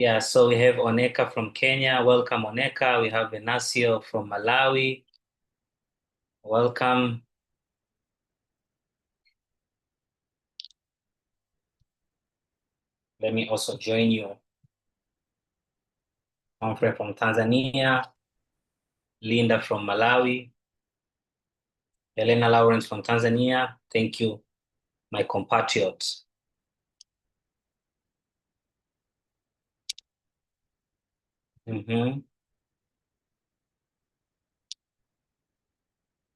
Yeah, so we have Oneka from Kenya. Welcome, Oneka. We have Venasio from Malawi. Welcome. Let me also join you. Humphrey from Tanzania. Linda from Malawi. Helena Lawrence from Tanzania. Thank you, my compatriots. Mm-hmm.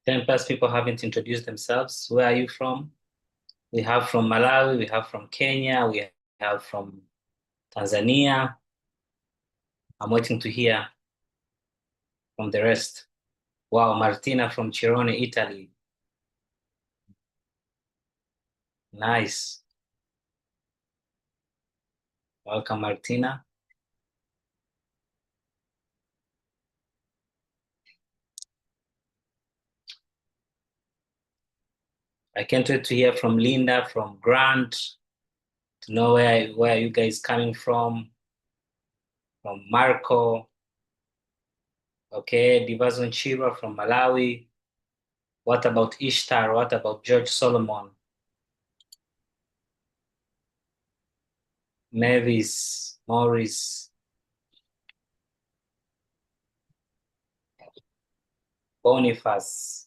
10 plus people haven't introduced themselves. Where are you from? We have from Malawi, we have from Kenya, we have from Tanzania. I'm waiting to hear from the rest. Wow, Martina from Chirone, Italy. Nice. Welcome, Martina. I can't wait to hear from Linda, from Grant, to know where you guys coming from Marco. Okay, Divazon Chira from Malawi. What about Ishtar? What about George Solomon? Mavis, Morris, Boniface.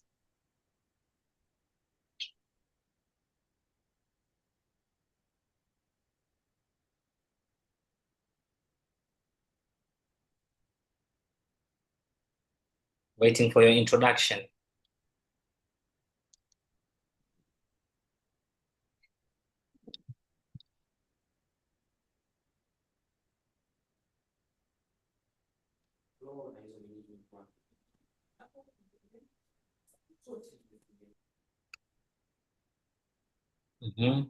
Waiting for your introduction. Mm-hmm.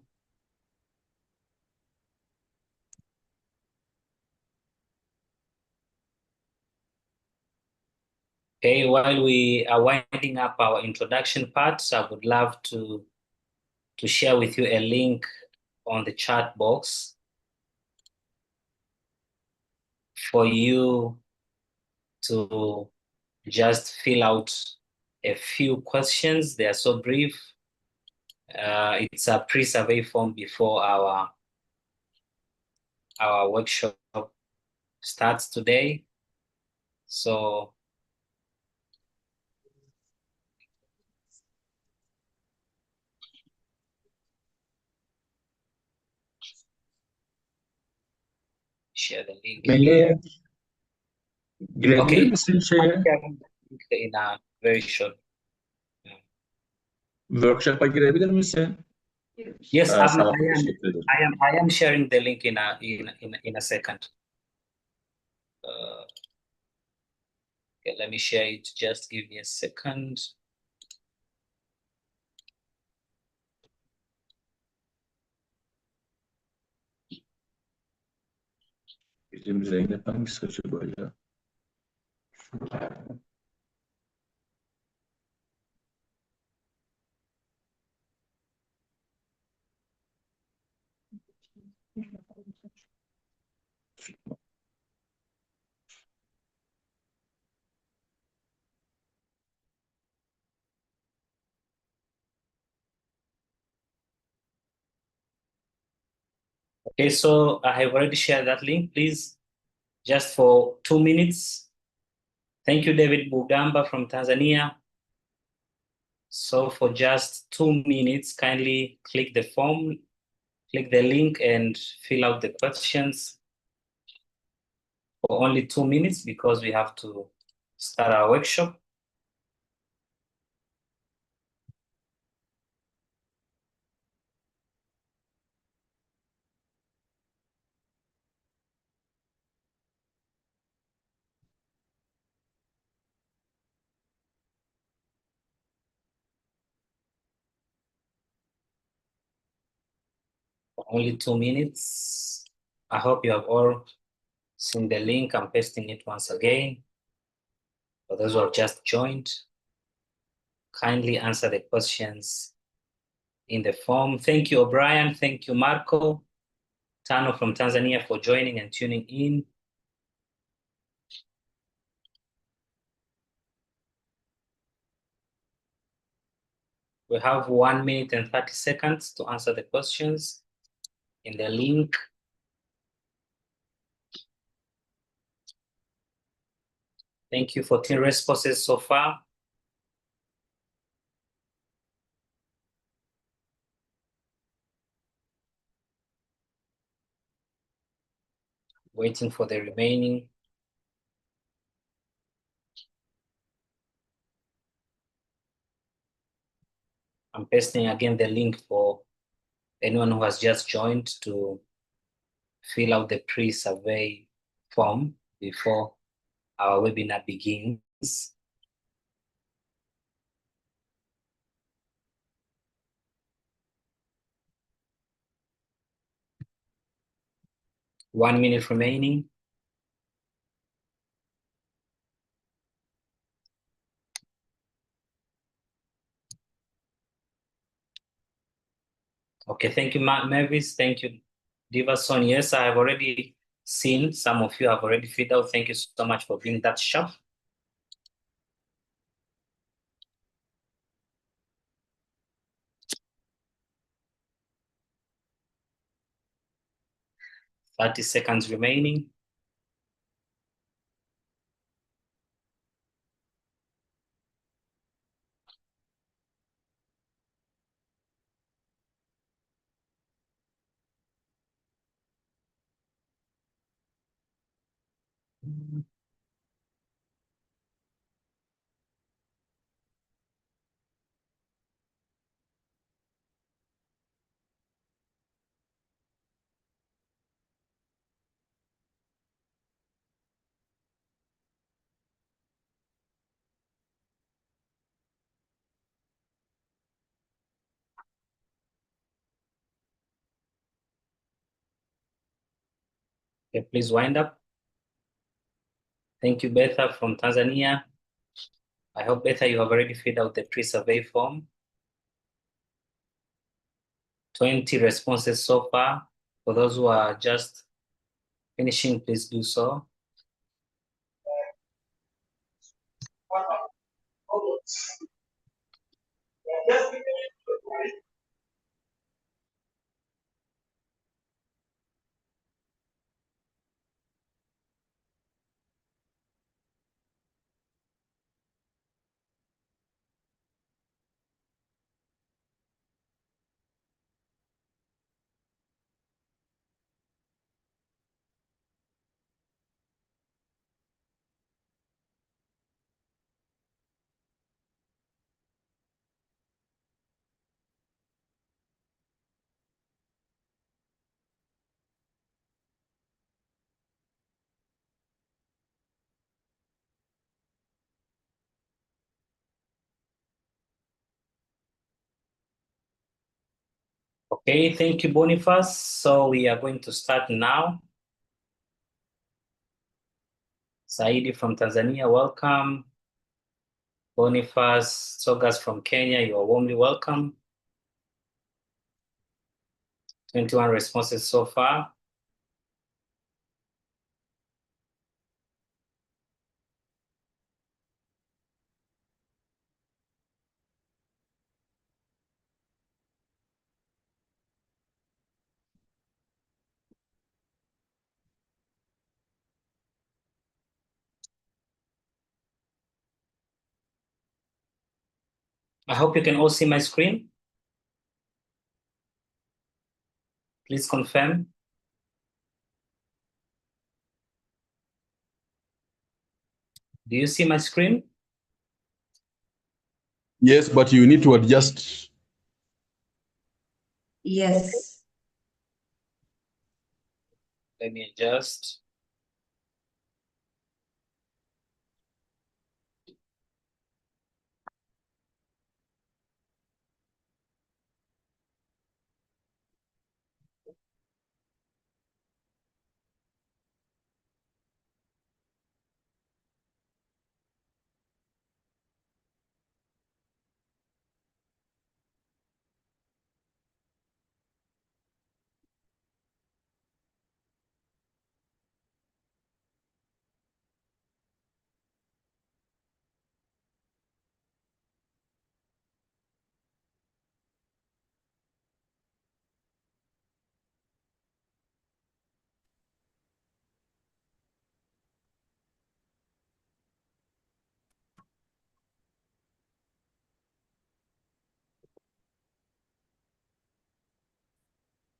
Okay, while we are winding up our introduction parts, I would love to share with you a link on the chat box for you to just fill out a few questions. They are so brief. It's a pre-survey form before our workshop starts today. So share the link here. Girebilir Okay, misin şeye? in a very short. Workshop'a girebilir misin? Yes, Sağ ol, teşekkür ederim. I am sharing the link in a second. Okay, let me share it. Just give me a second. Bizim Zeynep hangisi acaba ya? Okay, so I have already shared that link. Please, just for 2 minutes. Thank you, David Bugamba from Tanzania. So for just 2 minutes, kindly click the form, click the link and fill out the questions for only 2 minutes because we have to start our workshop. For only 2 minutes. I hope you have all seen the link. I'm pasting it once again. For those who have just joined, kindly answer the questions in the form. Thank you, O'Brien. Thank you, Marco. Tano from Tanzania for joining and tuning in. We have 1 minute and 30 seconds to answer the questions in the link. Thank you for 10 responses so far. Waiting for the remaining. I'm pasting again the link for anyone who has just joined to fill out the pre-survey form before our webinar begins. One minute remaining. Okay, thank you, Mavis. Thank you, Diverson. Yes, I have already seen some of you have already filled out. Thank you so much for being that sharp. Thirty seconds remaining. Okay, please wind up. Thank you, Betha from Tanzania. I hope, Betha, you have already filled out the pre-survey form. 20 responses so far. For those who are just finishing, please do so. Okay, thank you, Boniface. So we are going to start now. Saidi from Tanzania, welcome. Boniface Sogas from Kenya, you are warmly welcome. 21 responses so far. I hope you can all see my screen. Please confirm. Do you see my screen? Yes, but you need to adjust. Yes. Let me adjust.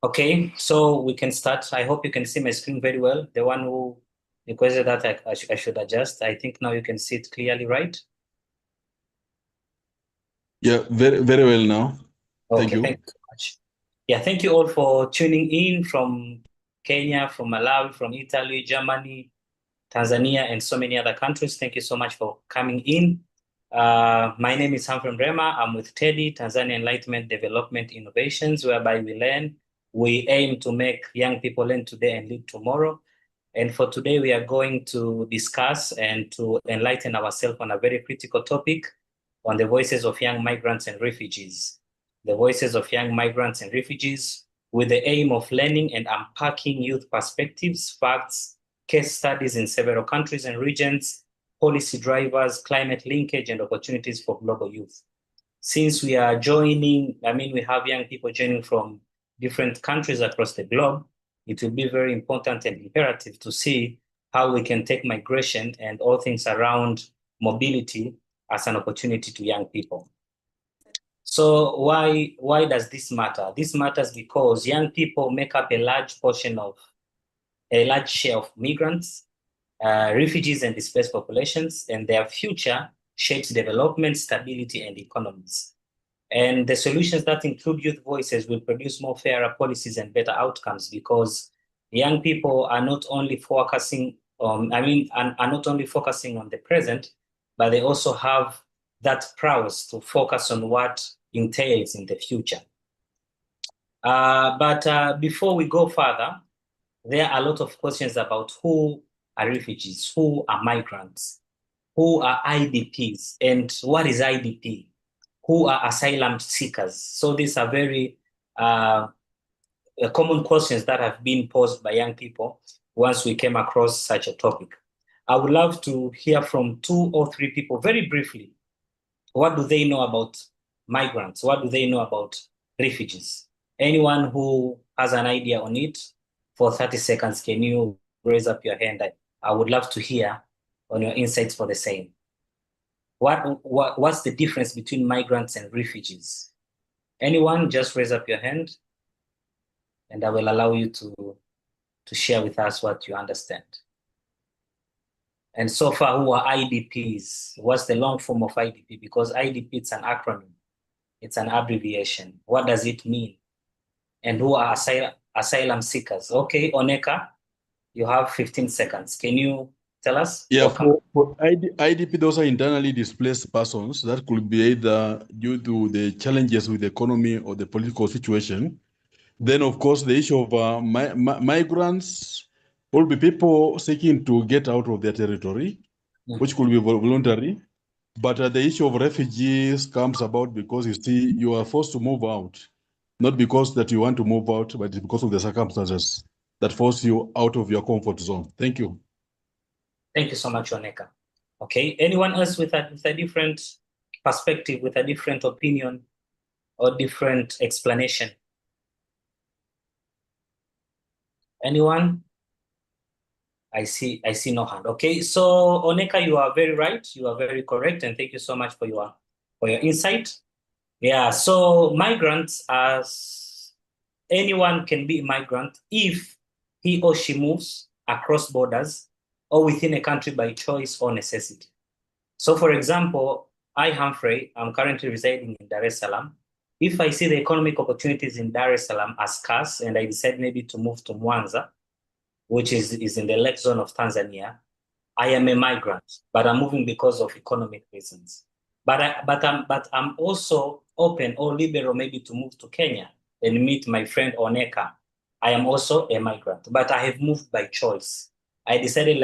Okay, so we can start. I hope you can see my screen very well. The one who requested that I should adjust. I think now you can see it clearly, right? Yeah, very, very well now. Thank Okay, you. thank you so much. Yeah, thank you all for tuning in from Kenya, from Malawi, from Italy, Germany, Tanzania, and so many other countries. Thank you so much for coming in. My name is Humphrey Mrema. I'm with Teddy, Tanzania Enlightenment Development Innovations, whereby we learn. We aim to make young people learn today and lead tomorrow. And for today, we are going to discuss and to enlighten ourselves on a very critical topic on the voices of young migrants and refugees. The voices of young migrants and refugees with the aim of learning and unpacking youth perspectives, facts, case studies in several countries and regions, policy drivers, climate linkage, and opportunities for global youth. Since we are joining, we have young people joining from different countries across the globe, it will be very important and imperative to see how we can take migration and all things around mobility as an opportunity to young people. So why does this matter? This matters because young people make up a large share of migrants, refugees, and displaced populations, and their future shapes development, stability, and economies. And the solutions that include youth voices will produce more fairer policies and better outcomes because young people are not only focusing on, are not only focusing on the present, but they also have that prowess to focus on what entails in the future. But before we go further, there are a lot of questions about who are refugees, who are migrants, who are IDPs, and what is IDP? Who are asylum seekers? So these are very common questions that have been posed by young people once we came across such a topic. I would love to hear from 2 or 3 people very briefly. What do they know about migrants? What do they know about refugees? Anyone who has an idea on it, for 30 seconds, can you raise up your hand? I would love to hear on your insights for the same. What's the difference between migrants and refugees? Anyone, just raise up your hand and I will allow you to share with us what you understand. And so far, who are IDPs? What's the long form of IDP? Because IDP, it's an acronym. It's an abbreviation. What does it mean? And who are asylum seekers? Okay, Oneka, you have 15 seconds. Can you tell us? Yeah, for IDP, those are internally displaced persons that could be either due to the challenges with the economy or the political situation. Then, of course, the issue of migrants will be people seeking to get out of their territory, which could be voluntary. But the issue of refugees comes about because you see, you are forced to move out, not because that you want to move out, but it's because of the circumstances that force you out of your comfort zone. Thank you. Thank you so much, Oneka. Okay, anyone else with a different perspective, with a different opinion or different explanation? Anyone? I see no hand. Okay, so Oneka, you are very right. You are very correct, and thank you so much for your insight. Yeah, so migrants, as anyone can be a migrant if he or she moves across borders or within a country by choice or necessity. So, for example, I, Humphrey, I'm currently residing in Dar es Salaam. If I see the economic opportunities in Dar es Salaam as scarce and I decide maybe to move to Mwanza, which is in the lake zone of Tanzania, I am a migrant, but I'm moving because of economic reasons. But I'm also open or liberal maybe to move to Kenya and meet my friend Oneka. I am also a migrant, but I have moved by choice. I decided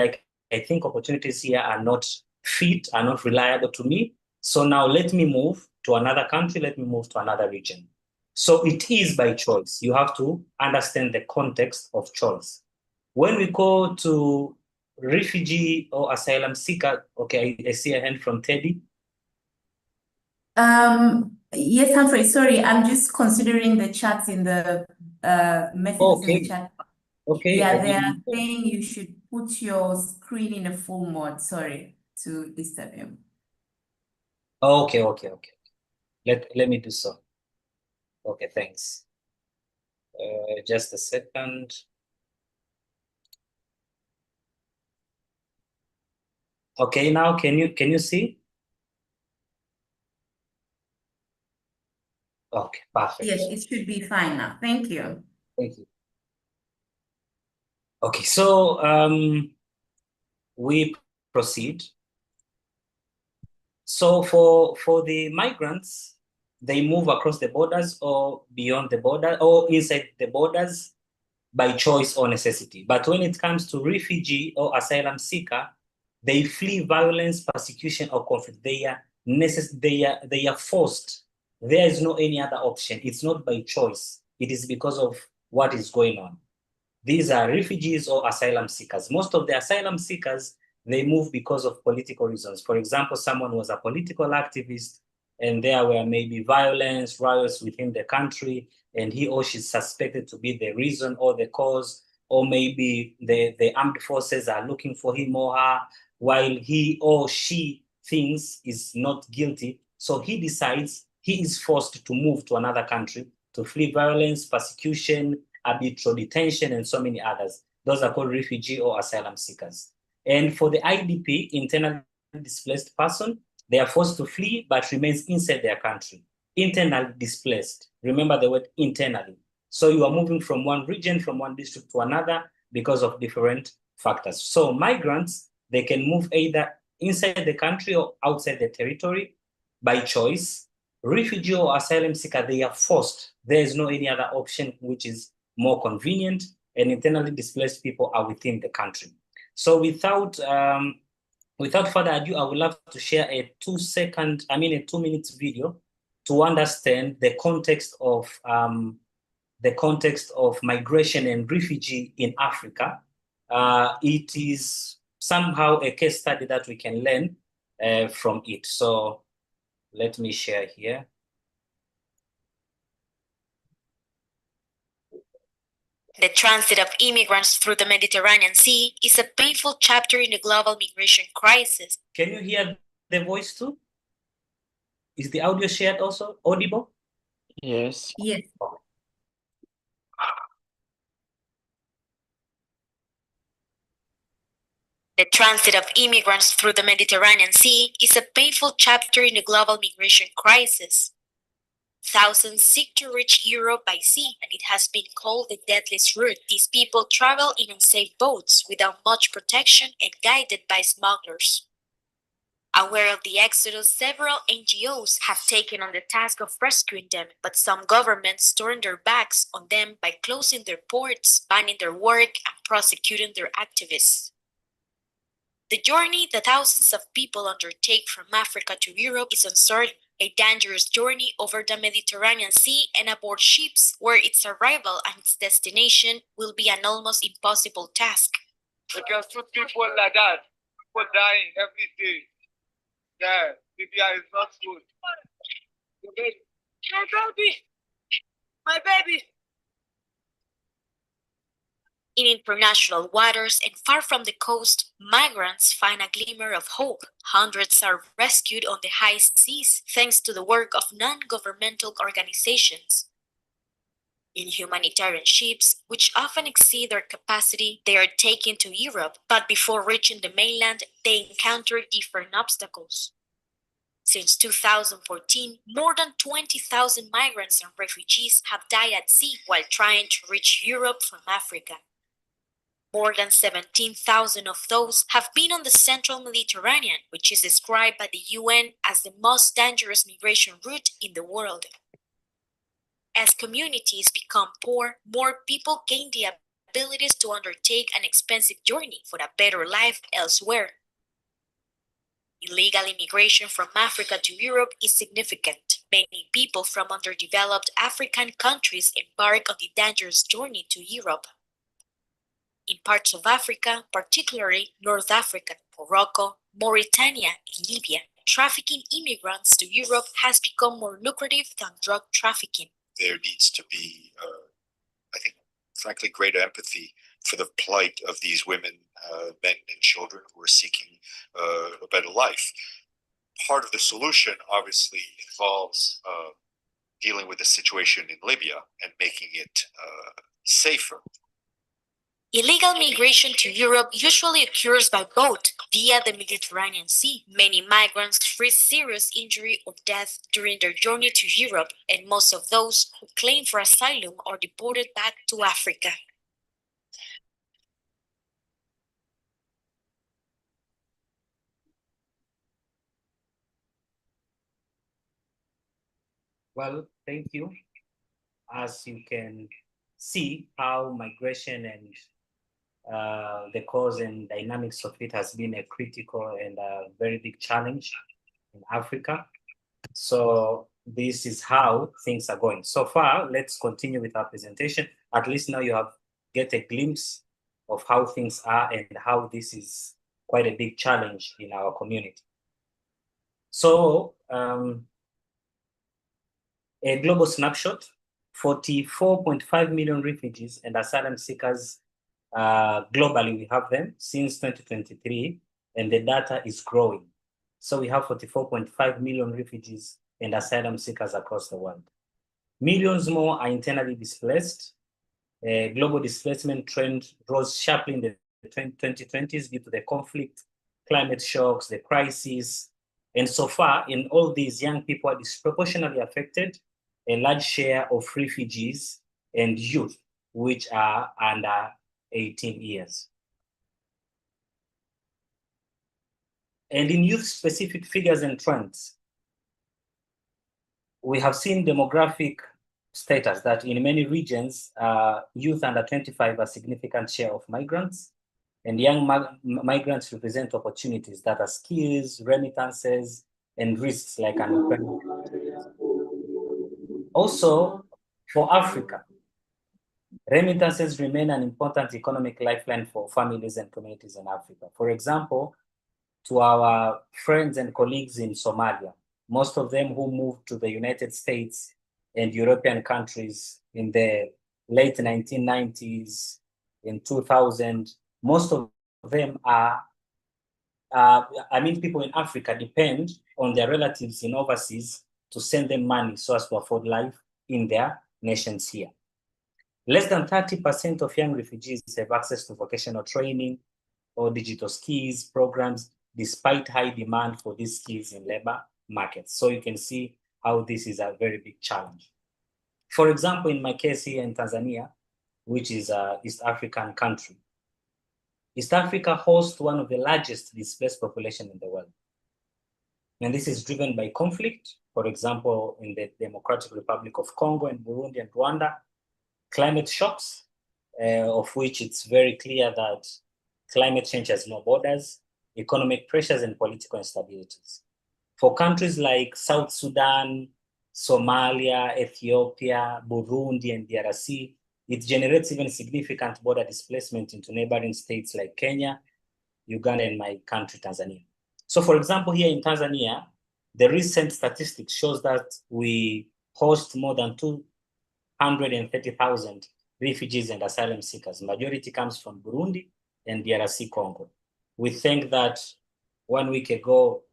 I think opportunities here are not are not reliable to me. So now let me move to another country, let me move to another region. So it is by choice. You have to understand the context of choice. When we go to refugee or asylum seeker, okay, I see a hand from Teddy. Yes, Humphrey, sorry, I'm just considering the chats in the messages in the chat. Okay. Yeah, they are saying you should put your screen in a full mode. Sorry to disturb you. Okay. Let me do so. Okay, thanks. Just a second. Okay, now can you see? Okay, perfect. Yes, it should be fine now. Thank you. Thank you. Okay, so we proceed. So for the migrants, they move across the borders or beyond the border or inside the borders by choice or necessity. But when it comes to refugee or asylum seeker, they flee violence, persecution, or conflict. They are forced. There is no any other option. It's not by choice. It is because of what is going on. These are refugees or asylum seekers. Most of the asylum seekers, they move because of political reasons. For example, someone was a political activist and there were maybe violence, riots within the country, and he or she is suspected to be the reason or the cause, or maybe the armed forces are looking for him or her while he or she thinks is not guilty. So he decides he is forced to move to another country to flee violence, persecution, arbitrary detention, and so many others. Those are called refugee or asylum seekers. And for the IDP, internally displaced person, they are forced to flee but remains inside their country. Internally displaced. Remember the word internally. So you are moving from one region, from one district to another because of different factors. So migrants, they can move either inside the country or outside the territory by choice. Refugee or asylum seeker, they are forced. There is no any other option which is more convenient, and internally displaced people are within the country. So without further ado, I would love to share a 2 minutes video to understand the context of migration and refugee in Africa. It is somehow a case study that we can learn from it. So let me share here. The transit of immigrants through the Mediterranean Sea is a painful chapter in the global migration crisis. Can you hear the voice too? Is the audio shared also audible? Yes. Yes. The transit of immigrants through the Mediterranean Sea is a painful chapter in the global migration crisis. Thousands seek to reach Europe by sea, and it has been called the deadliest route. These people travel in unsafe boats without much protection and guided by smugglers. Aware of the exodus, several NGOs have taken on the task of rescuing them, but some governments turn their backs on them by closing their ports, banning their work, and prosecuting their activists. The journey that thousands of people undertake from Africa to Europe is uncertain, a dangerous journey over the Mediterranean Sea and aboard ships where its arrival and its destination will be an almost impossible task. We can shoot people like that. People dying every day. Yeah, Libya is not good. My baby. My baby. My baby. In international waters and far from the coast, migrants find a glimmer of hope. Hundreds are rescued on the high seas thanks to the work of non-governmental organizations. In humanitarian ships, which often exceed their capacity, they are taken to Europe, but before reaching the mainland, they encounter different obstacles. Since 2014, more than 20,000 migrants and refugees have died at sea while trying to reach Europe from Africa. More than 17,000 of those have been on the central Mediterranean, which is described by the UN as the most dangerous migration route in the world. As communities become poor, more people gain the abilities to undertake an expensive journey for a better life elsewhere. Illegal immigration from Africa to Europe is significant. Many people from underdeveloped African countries embark on the dangerous journey to Europe. In parts of Africa, particularly North Africa, Morocco, Mauritania, and Libya, trafficking immigrants to Europe has become more lucrative than drug trafficking. There needs to be, I think, frankly, greater empathy for the plight of these women, men, and children who are seeking a better life. Part of the solution, obviously, involves dealing with the situation in Libya and making it safer. Illegal migration to Europe usually occurs by boat via the Mediterranean Sea. Many migrants face serious injury or death during their journey to Europe, and most of those who claim for asylum are deported back to Africa. Well, thank you. As you can see how migration and the cause and dynamics of it has been a critical and a very big challenge in Africa. So this is how things are going. So far, let's continue with our presentation. At least now you have get a glimpse of how things are and how this is quite a big challenge in our community. So a global snapshot, 44.5 million refugees and asylum seekers globally, we have them since 2023, and the data is growing. So we have 44.5 million refugees and asylum seekers across the world. Millions more are internally displaced. Global displacement trend rose sharply in the 2020s due to the conflict, climate shocks, the crisis. And so far, in all these, young people are disproportionately affected. A large share of refugees and youth, which are under 18 years. And in youth-specific figures and trends, we have seen demographic status that in many regions, youth under 25 are a significant share of migrants, and young migrants represent opportunities that are skills, remittances, and risks like unemployment. Also, for Africa, remittances remain an important economic lifeline for families and communities in Africa. For example, to our friends and colleagues in Somalia, most of them who moved to the United States and European countries in the late 1990s, in 2000, most of them are, people in Africa depend on their relatives in overseas to send them money so as to afford life in their nations here. Less than 30% of young refugees have access to vocational training or digital skills programs, despite high demand for these skills in labor markets. So you can see how this is a very big challenge. For example, in my case here in Tanzania, which is an East African country, East Africa hosts one of the largest displaced population in the world. And this is driven by conflict, for example, in the Democratic Republic of Congo and Burundi and Rwanda, climate shocks, of which it's very clear that climate change has no borders, economic pressures, and political instabilities. For countries like South Sudan, Somalia, Ethiopia, Burundi, and DRC, it generates even significant border displacement into neighboring states like Kenya, Uganda, and my country, Tanzania. So for example, here in Tanzania, the recent statistics shows that we host more than 230,000 refugees and asylum seekers. Majority comes from Burundi and DRC Congo. We think that 1 week ago,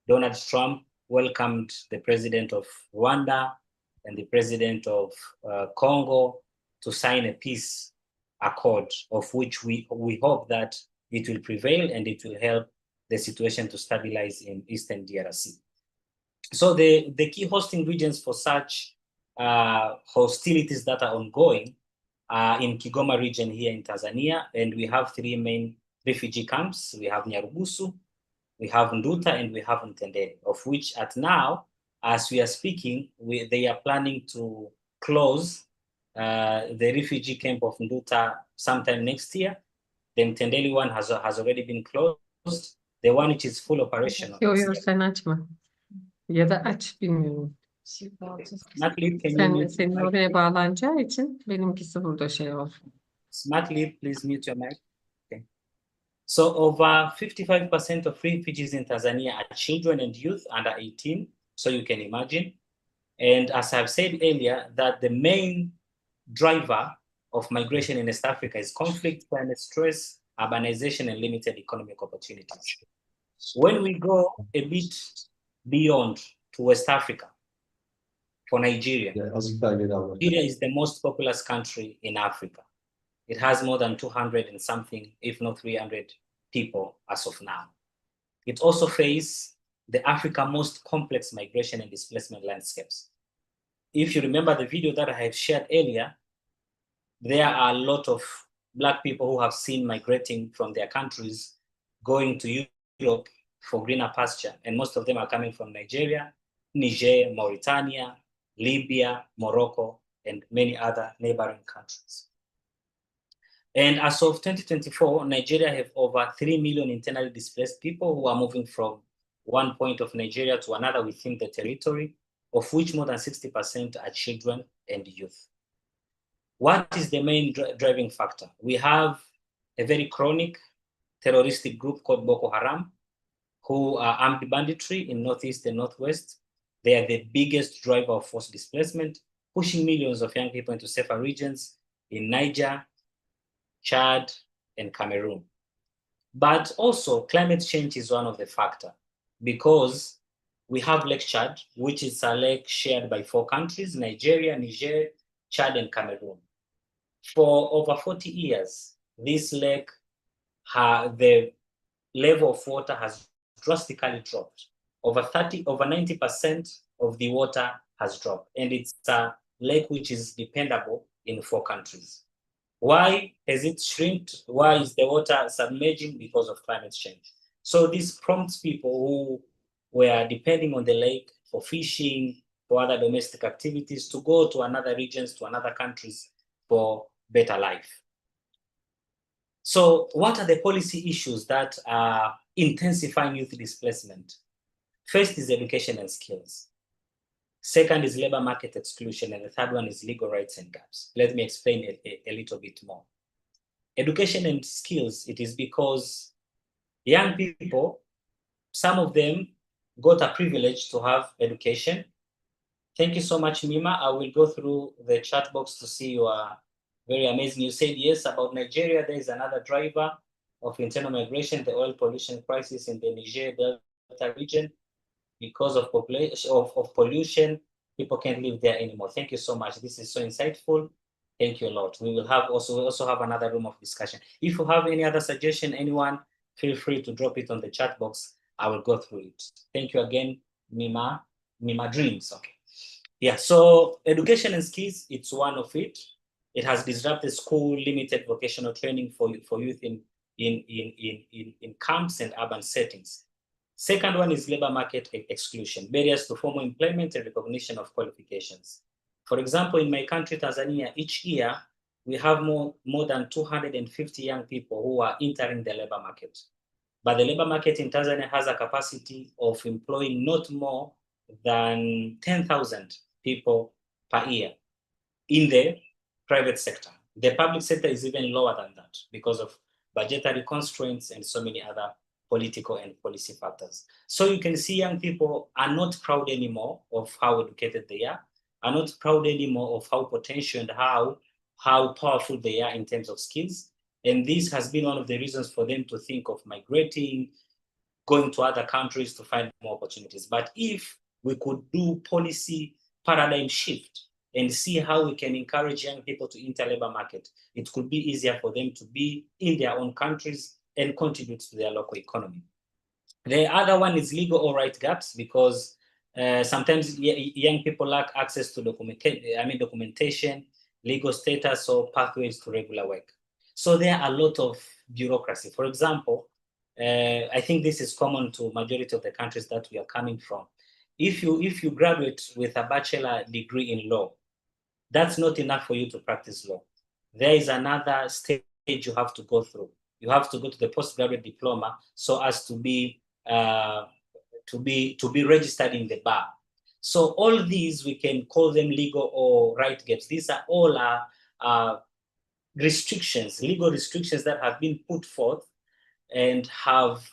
Donald Trump welcomed the president of Rwanda and the president of Congo to sign a peace accord, of which we hope that it will prevail and it will help the situation to stabilize in Eastern DRC. So the key hosting regions for such hostilities that are ongoing are in Kigoma region here in Tanzania, and we have 3 main refugee camps. We have Nyarugusu, we have Nduta, and we have Mtendere, of which at now, as we are speaking, they are planning to close the refugee camp of Nduta sometime next year. The Mtendere one has already been closed. The one which is full operational. Yo sen açma. Ya da aç bilmiyorum. Smartly, can you mute Senin your mic? oraya bağlanacağı için benimkisi burada şey var. Smartly, please mute your mic. Okay. So over 55% of refugees in Tanzania are children and youth under 18. So you can imagine. And as I've said earlier, that the main driver of migration in East Africa is conflict, climate stress, urbanization, and limited economic opportunities. When we go a bit beyond to West Africa, for Nigeria. Nigeria is the most populous country in Africa. It has more than 200 and something, if not 300 people as of now. It also faces the Africa most complex migration and displacement landscapes. If you remember the video that I have shared earlier, there are a lot of Black people who have seen migrating from their countries going to Europe for greener pasture, and most of them are coming from Nigeria, Niger, Mauritania, Libya, Morocco, and many other neighboring countries. And as of 2024, Nigeria have over 3 million internally displaced people who are moving from one point of Nigeria to another within the territory, of which more than 60% are children and youth. What is the main driving factor? We have a very chronic terroristic group called Boko Haram, who are armed banditry in Northeast and Northwest. They are the biggest driver of forced displacement, pushing millions of young people into safer regions in Niger, Chad, and Cameroon. But also climate change is one of the factors, because we have Lake Chad, which is a lake shared by 4 countries, Nigeria, Niger, Chad, and Cameroon. For over 40 years, this lake, the level of water has drastically dropped. Over 90% of the water has dropped, and it's a lake which is dependable in 4 countries. Why has it shrinked? Why is the water submerging? Because of climate change. So this prompts people who were depending on the lake for fishing, for other domestic activities, to go to another regions, to another countries for better life. So what are the policy issues that are intensifying youth displacement? First is education and skills. Second is labor market exclusion, and the third one is legal rights and gaps. Let me explain a little bit more. Education and skills, it is because young people, some of them got a privilege to have education. Thank you so much, Mima. I will go through the chat box to see you are very amazing. You said yes about Nigeria. There is another driver of internal migration, the oil pollution crisis in the Niger Delta region. Because of pollution, people can't live there anymore. Thank you so much. This is so insightful. Thank you a lot. We also have another room of discussion. If you have any other suggestion, anyone, feel free to drop it on the chat box. I will go through it. Thank you again, Mima Dreams. Okay. Yeah, so education and skills, it's one of it. It has disrupted school, limited vocational training for youth in camps and urban settings. Second one is labor market exclusion, barriers to formal employment and recognition of qualifications. For example, in my country, Tanzania, each year, we have more than 250 young people who are entering the labor market. But the labor market in Tanzania has a capacity of employing not more than 10,000 people per year in the private sector. The public sector is even lower than that because of budgetary constraints and so many other political and policy factors. So you can see young people are not proud anymore of how educated they are not proud anymore of how potential and how powerful they are in terms of skills. And this has been one of the reasons for them to think of migrating, going to other countries to find more opportunities. But if we could do policy paradigm shift and see how we can encourage young people to enter labor market, it could be easier for them to be in their own countries and contribute to their local economy. The other one is legal or right gaps, because sometimes young people lack access to documentation, legal status, or pathways to regular work. So there are a lot of bureaucracy. For example, I think this is common to majority of the countries that we are coming from. If you graduate with a bachelor degree in law, that's not enough for you to practice law. There is another stage you have to go through. You have to go to the postgraduate diploma so as to be registered in the bar. So all these, we can call them legal or right gaps. These are all restrictions, legal restrictions that have been put forth and have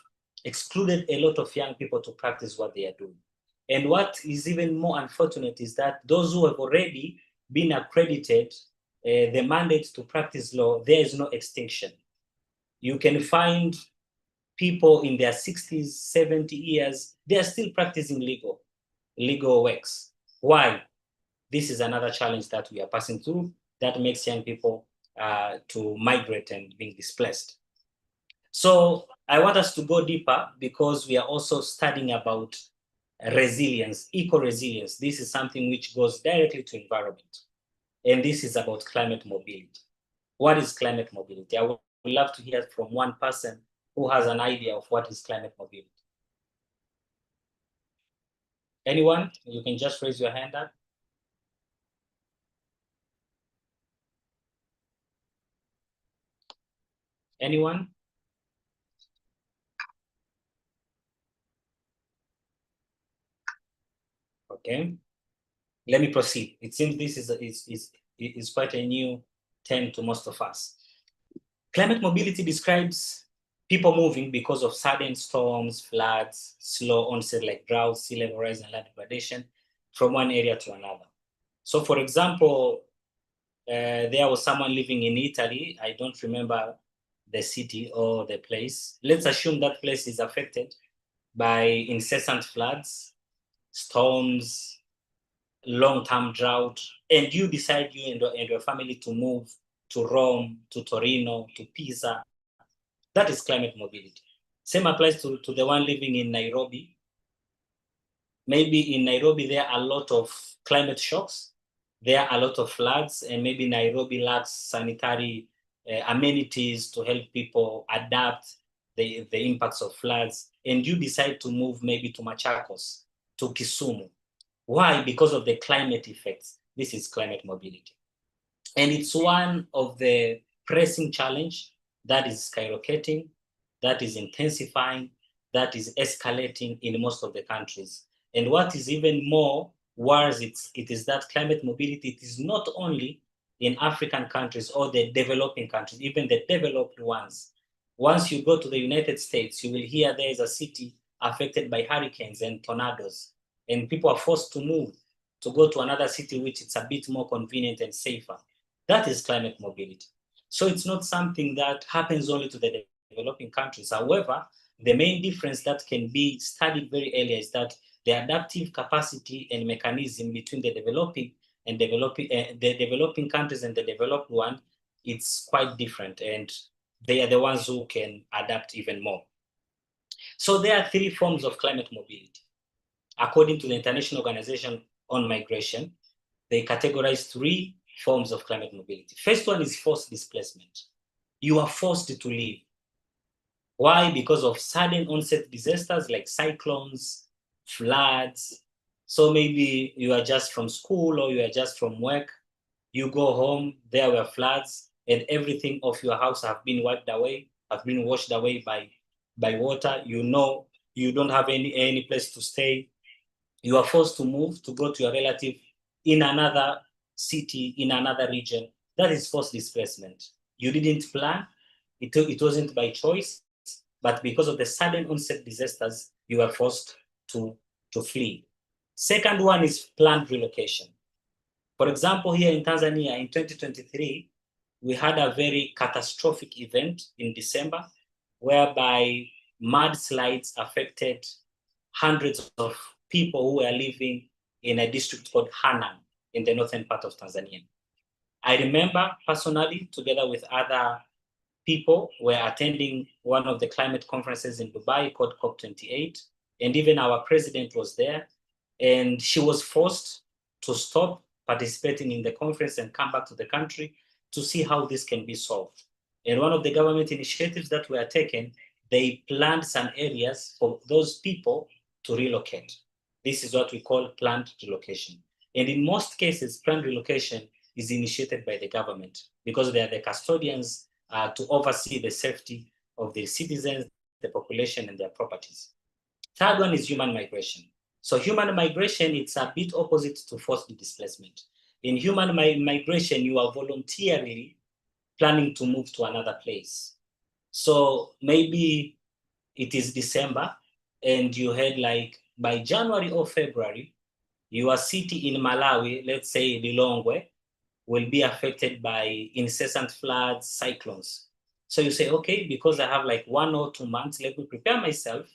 excluded a lot of young people to practice what they are doing. And what is even more unfortunate is that those who have already been accredited the mandate to practice law, there is no extinction. You can find people in their 60s, 70 years, they are still practicing legal works. Why? this is another challenge that we are passing through that makes young people to migrate and being displaced. So I want us to go deeper because we are also studying about resilience, eco-resilience. This is something which goes directly to environment. And this is about climate mobility. What is climate mobility? I would love to hear from one person who has an idea of what is climate mobility. Anyone? You can just raise your hand up. Anyone? Okay. Let me proceed. It seems this is quite a new term to most of us. Climate mobility describes people moving because of sudden storms, floods, slow onset like drought, sea level rise, and land degradation from one area to another. So, for example, there was someone living in Italy. I don't remember the city or the place. Let's assume that place is affected by incessant floods, storms, long-term drought, and you decide, you and your family, to move to Rome, to Torino, to Pisa. That is climate mobility. Same applies to the one living in Nairobi. Maybe in Nairobi there are a lot of climate shocks, there are a lot of floods, and maybe Nairobi lacks sanitary amenities to help people adapt the impacts of floods, and you decide to move maybe to Machakos, to Kisumu. Why? Because of the climate effects. This is climate mobility. And it's one of the pressing challenge that is skyrocketing, that is intensifying, that is escalating in most of the countries. And what is even more worse, it is that climate mobility, it is not only in African countries or the developing countries, even the developed ones. Once you go to the United States, you will hear there is a city affected by hurricanes and tornadoes, and people are forced to move to go to another city which it's a bit more convenient and safer. That is climate mobility. So it's not something that happens only to the developing countries. However, the main difference that can be studied very early is that the adaptive capacity and mechanism between the developing countries and the developed one, it's quite different, and they are the ones who can adapt even more. So there are three forms of climate mobility. According to the International Organization on Migration, they categorize three forms of climate mobility. First one is forced displacement. You are forced to leave. Why? Because of sudden onset disasters like cyclones, floods. So maybe you are just from school or you are just from work. You go home, there were floods, and everything of your house have been wiped away, have been washed away by water. You know, you don't have any place to stay. You are forced to move to go to your relative in another city, in another region. That is forced displacement. You didn't plan. It wasn't by choice, but because of the sudden onset disasters, you were forced to flee. Second one is planned relocation. For example, here in Tanzania in 2023, we had a very catastrophic event in December whereby mudslides affected hundreds of people who were living in a district called Hanang in the northern part of Tanzania. I remember personally, together with other people, were attending one of the climate conferences in Dubai called COP28, and even our president was there, and she was forced to stop participating in the conference and come back to the country to see how this can be solved. And one of the government initiatives that were taken, they planned some areas for those people to relocate. This is what we call planned relocation. And in most cases, planned relocation is initiated by the government because they are the custodians to oversee the safety of the citizens, the population, and their properties. Third one is human migration. So human migration, it's a bit opposite to forced displacement. In human migration, you are voluntarily planning to move to another place. So maybe it is December and you had like by January or February, your city in Malawi, let's say Lilongwe, will be affected by incessant floods, cyclones. So you say, okay, because I have like 1 or 2 months, let me prepare myself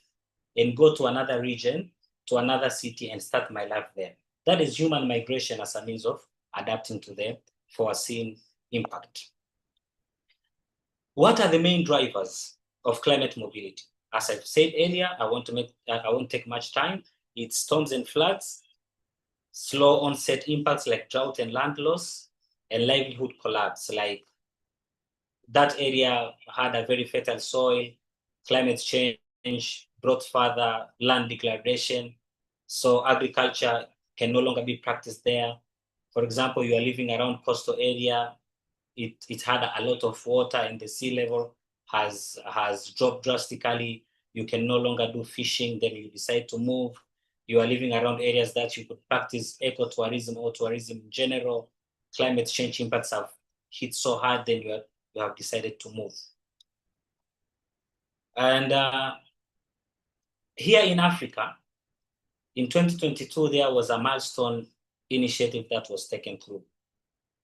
and go to another region, to another city and start my life there. That is human migration as a means of adapting to the foreseen impact. What are the main drivers of climate mobility? As I've said earlier, I won't take much time. It's storms and floods, slow onset impacts like drought and land loss, and livelihood collapse, like that area had a very fertile soil, climate change brought further land degradation, so agriculture can no longer be practiced there. For example, you are living around coastal area, it had a lot of water and the sea level has dropped drastically. You can no longer do fishing, then you decide to move. You are living around areas that you could practice ecotourism or tourism in general. Climate change impacts have hit so hard, then you have decided to move. And here in Africa, in 2022, there was a milestone initiative that was taken through.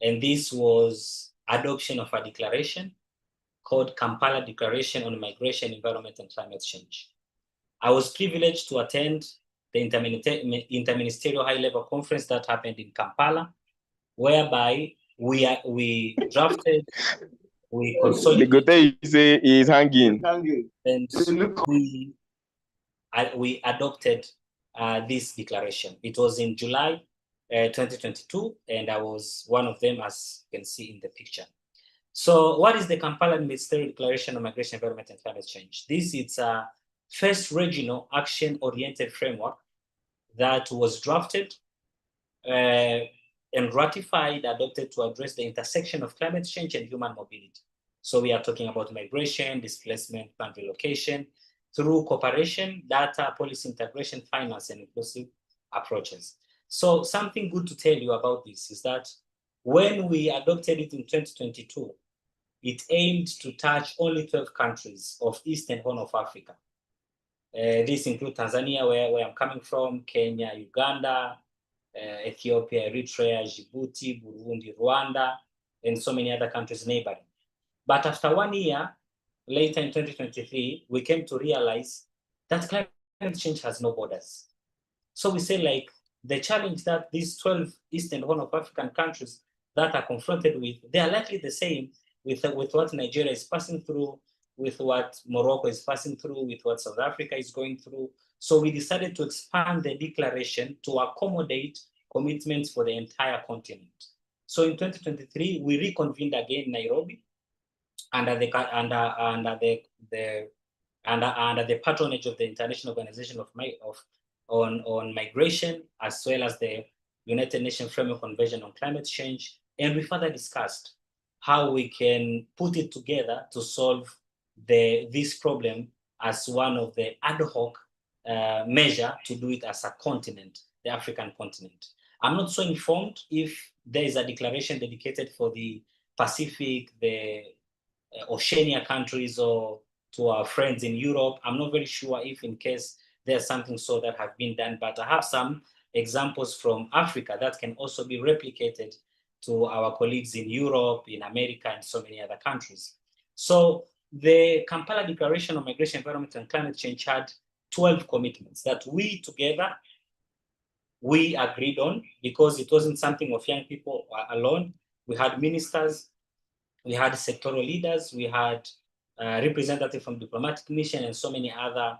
And this was adoption of a declaration called Kampala Declaration on Migration, Environment, and Climate Change. I was privileged to attend the interministerial high-level conference that happened in Kampala, whereby we drafted, we consolidated, is hanging. and we adopted this declaration. It was in July 2022, and I was one of them, as you can see in the picture. So what is the Kampala Ministerial Declaration on Migration, Environment, and Climate Change? This is a first regional action-oriented framework that was drafted and ratified, adopted to address the intersection of climate change and human mobility. So we are talking about migration, displacement, and relocation through cooperation, data, policy integration, finance, and inclusive approaches. So something good to tell you about this is that when we adopted it in 2022, it aimed to touch only 12 countries of East and Horn of Africa. This includes Tanzania, where I'm coming from, Kenya, Uganda, Ethiopia, Eritrea, Djibouti, Burundi, Rwanda, and so many other countries neighboring. But after 1 year, later in 2023, we came to realize that climate change has no borders. So we say, like, the challenge that these 12 East and Horn of African countries that are confronted with, they are likely the same with what Nigeria is passing through, with what Morocco is passing through, with what South Africa is going through. So we decided to expand the declaration to accommodate commitments for the entire continent. So in 2023, we reconvened again in Nairobi under the patronage of the International Organization on Migration, as well as the United Nations Framework Convention on Climate Change. And we further discussed how we can put it together to solve this problem as one of the ad hoc measure to do it as a continent, the African continent. I'm not so informed if there is a declaration dedicated for the Pacific, the Oceania countries, or to our friends in Europe. I'm not very sure if in case there's something so that have been done, but I have some examples from Africa that can also be replicated to our colleagues in Europe, in America, and so many other countries. So the Kampala Declaration on Migration, Environment, and Climate Change had 12 commitments that we together, we agreed on, because it wasn't something of young people alone. We had ministers, we had sectoral leaders, we had representatives from diplomatic mission, and so many other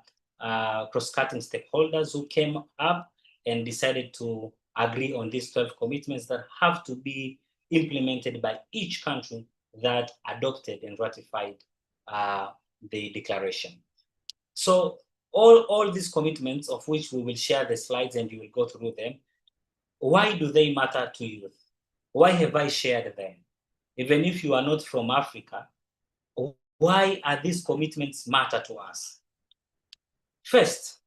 cross-cutting stakeholders who came up and decided to agree on these 12 commitments that have to be implemented by each country that adopted and ratified the declaration. So all these commitments, of which we will share the slides and you will go through them, why do they matter to you? Why have I shared them? Even if you are not from Africa, why are these commitments matter to us? First,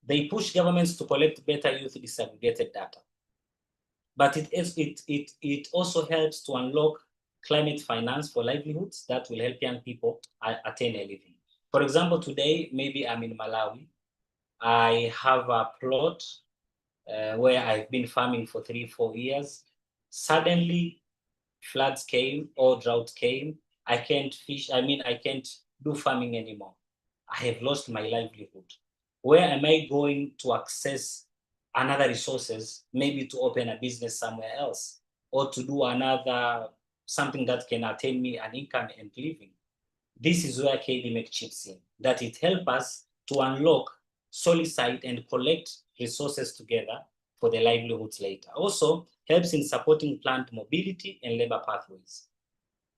they push governments to collect better youth disaggregated data. But it also helps to unlock climate finance for livelihoods that will help young people attain a living. For example, today, maybe I'm in Malawi. I have a plot where I've been farming for 3-4 years. Suddenly, floods came or drought came. I can't fish. I can't do farming anymore. I have lost my livelihood. Where am I going to access another resources, maybe to open a business somewhere else, or to do another something that can attain me an income and living. This is where KDMEC chips in, that it helps us to unlock, solicit, and collect resources together for the livelihoods later. Also helps in supporting planned mobility and labor pathways.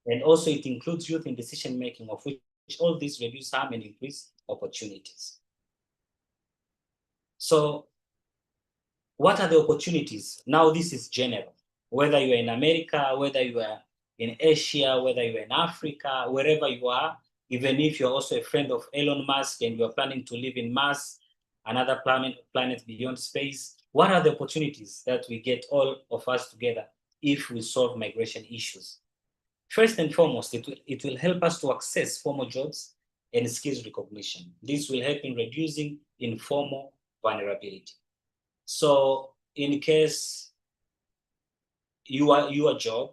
And also it includes youth in decision-making, of which all these reduce harm and increase opportunities. So what are the opportunities? Now this is general. Whether you are in America, whether you are in Asia, whether you are in Africa, wherever you are, even if you're also a friend of Elon Musk and you're planning to live in Mars, another planet beyond space, what are the opportunities that we get all of us together if we solve migration issues? First and foremost, it will help us to access formal jobs and skills recognition. This will help in reducing informal vulnerability. So in case your job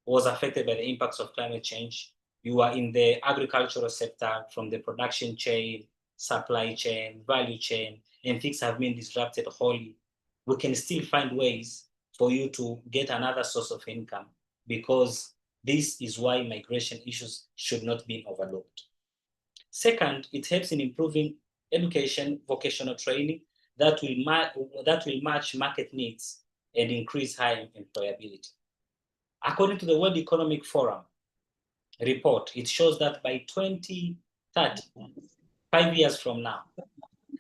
was affected by the impacts of climate change, you are in the agricultural sector, from the production chain, supply chain, value chain, and things have been disrupted wholly, we can still find ways for you to get another source of income, because this is why migration issues should not be overlooked. Second, it helps in improving education, vocational training that will match market needs and increase high employability. According to the World Economic Forum report, it shows that by 2030, 5 years from now,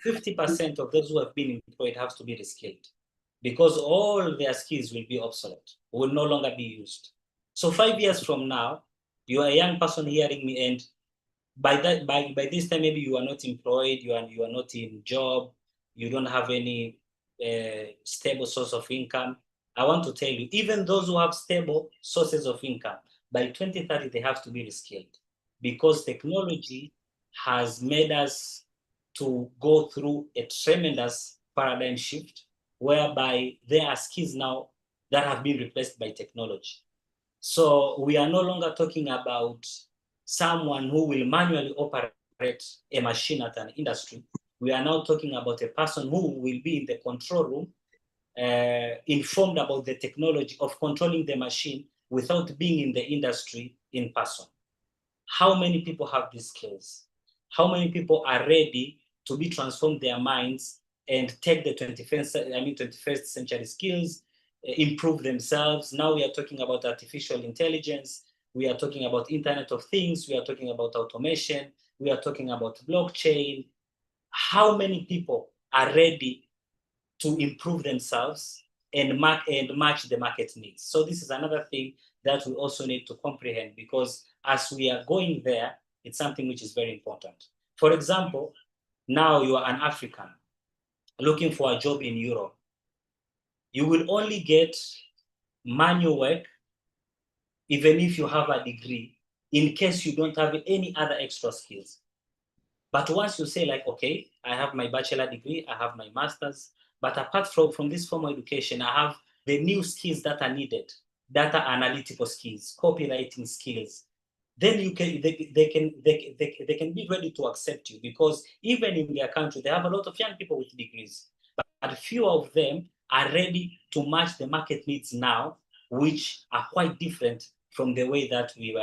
50% of those who have been employed have to be reskilled, because all their skills will be obsolete, will no longer be used. So 5 years from now, you are a young person hearing me, and by this time, maybe you are not employed, you are not in job, you don't have any stable source of income. I want to tell you, even those who have stable sources of income, by 2030, they have to be reskilled, because technology has made us to go through a tremendous paradigm shift, whereby there are skills now that have been replaced by technology. So we are no longer talking about someone who will manually operate a machine at an industry. We are now talking about a person who will be in the control room, informed about the technology of controlling the machine without being in the industry in person. How many people have these skills? How many people are ready to be transformed their minds and take the 21st century skills, improve themselves? Now we are talking about artificial intelligence. We are talking about Internet of Things. We are talking about automation. We are talking about blockchain. How many people are ready to improve themselves and match the market needs? So this is another thing that we also need to comprehend, because as we are going there, it's something which is very important. For example, now you are an African looking for a job in Europe. You will only get manual work, even if you have a degree, in case you don't have any other extra skills. But once you say, like, okay, I have my bachelor degree, I have my master's, but apart from this formal education, I have the new skills that are needed, data analytical skills, copywriting skills, then they can be ready to accept you, because even in their country, they have a lot of young people with degrees, but few of them are ready to match the market needs now, which are quite different from the way that we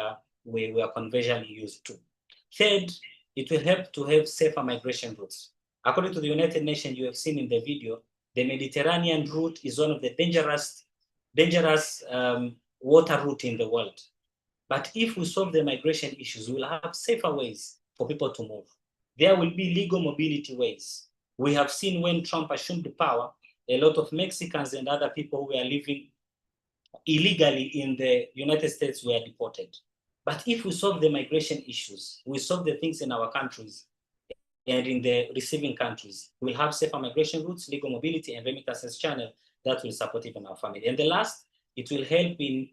were conventionally used to. Third, it will help to have safer migration routes. According to the United Nations, you have seen in the video, the Mediterranean route is one of the dangerous water route in the world. But if we solve the migration issues, we'll have safer ways for people to move. There will be legal mobility ways. We have seen when Trump assumed power, a lot of Mexicans and other people who were living illegally in the United States were deported. But if we solve the migration issues, we solve the things in our countries and in the receiving countries, we'll have safer migration routes, legal mobility, and remittances channel that will support even our family. And the last, it will help in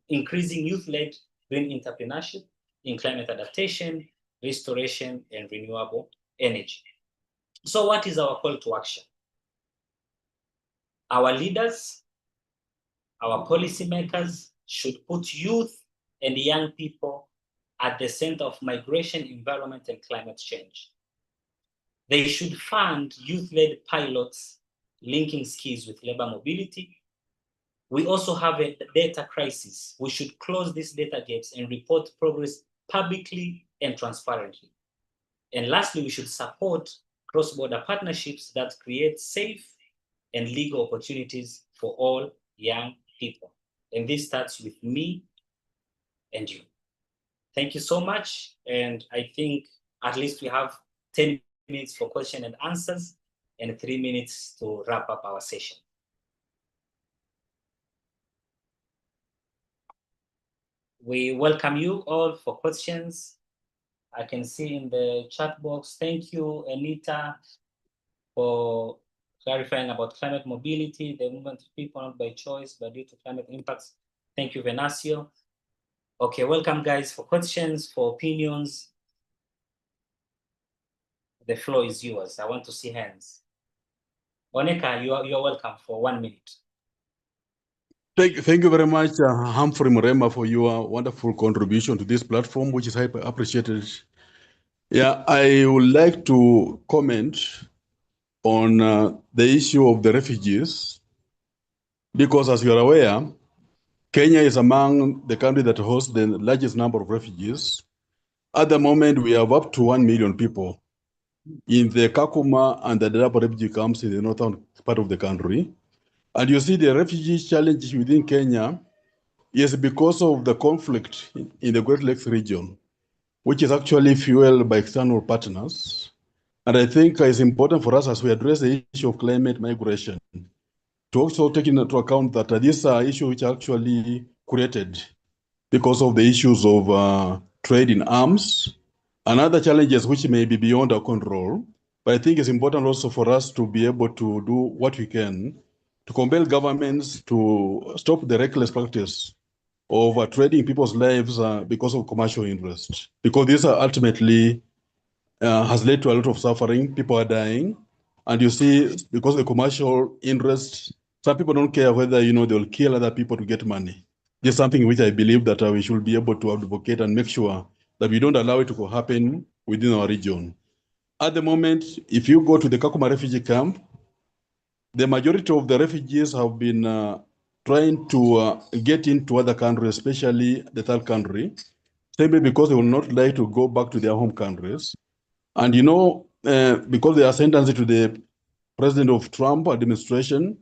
increasing youth-led green entrepreneurship in climate adaptation, restoration, and renewable energy. So what is our call to action? Our leaders, our policymakers should put youth and young people at the center of migration, environment, and climate change. They should fund youth-led pilots linking skills with labor mobility. We also have a data crisis. We should close these data gaps and report progress publicly and transparently. And lastly, we should support cross-border partnerships that create safe and legal opportunities for all young people. And this starts with me and you. Thank you so much. And I think at least we have 10 minutes for question and answers and 3 minutes to wrap up our session. We welcome you all for questions. I can see in the chat box, thank you, Anita, for clarifying about climate mobility, the movement of people not by choice, but due to climate impacts. Thank you, Venancio. Okay, welcome guys for questions, for opinions. The floor is yours. I want to see hands. Oneka, you are welcome for 1 minute. Thank you very much, Humphrey Murema, for your wonderful contribution to this platform, which is hyper appreciated. Yeah, I would like to comment on the issue of the refugees, because as you are aware, Kenya is among the countries that host the largest number of refugees. At the moment, we have up to 1 million people in the Kakuma and the Dadaab refugee camps in the northern part of the country. And you see the refugee challenge within Kenya is because of the conflict in the Great Lakes region, which is actually fueled by external partners. And I think it's important for us as we address the issue of climate migration to also take into account that these are issues which are actually created because of the issues of trade in arms and other challenges which may be beyond our control. But I think it's important also for us to be able to do what we can to compel governments to stop the reckless practice of trading people's lives because of commercial interest. Because this ultimately has led to a lot of suffering. People are dying. And you see, because of the commercial interest, some people don't care whether, they'll kill other people to get money. This is something which I believe that we should be able to advocate and make sure that we don't allow it to happen within our region. At the moment, if you go to the Kakuma refugee camp, the majority of the refugees have been trying to get into other countries, especially the third country, simply because they will not like to go back to their home countries. And because they are sentenced to the President of Trump administration,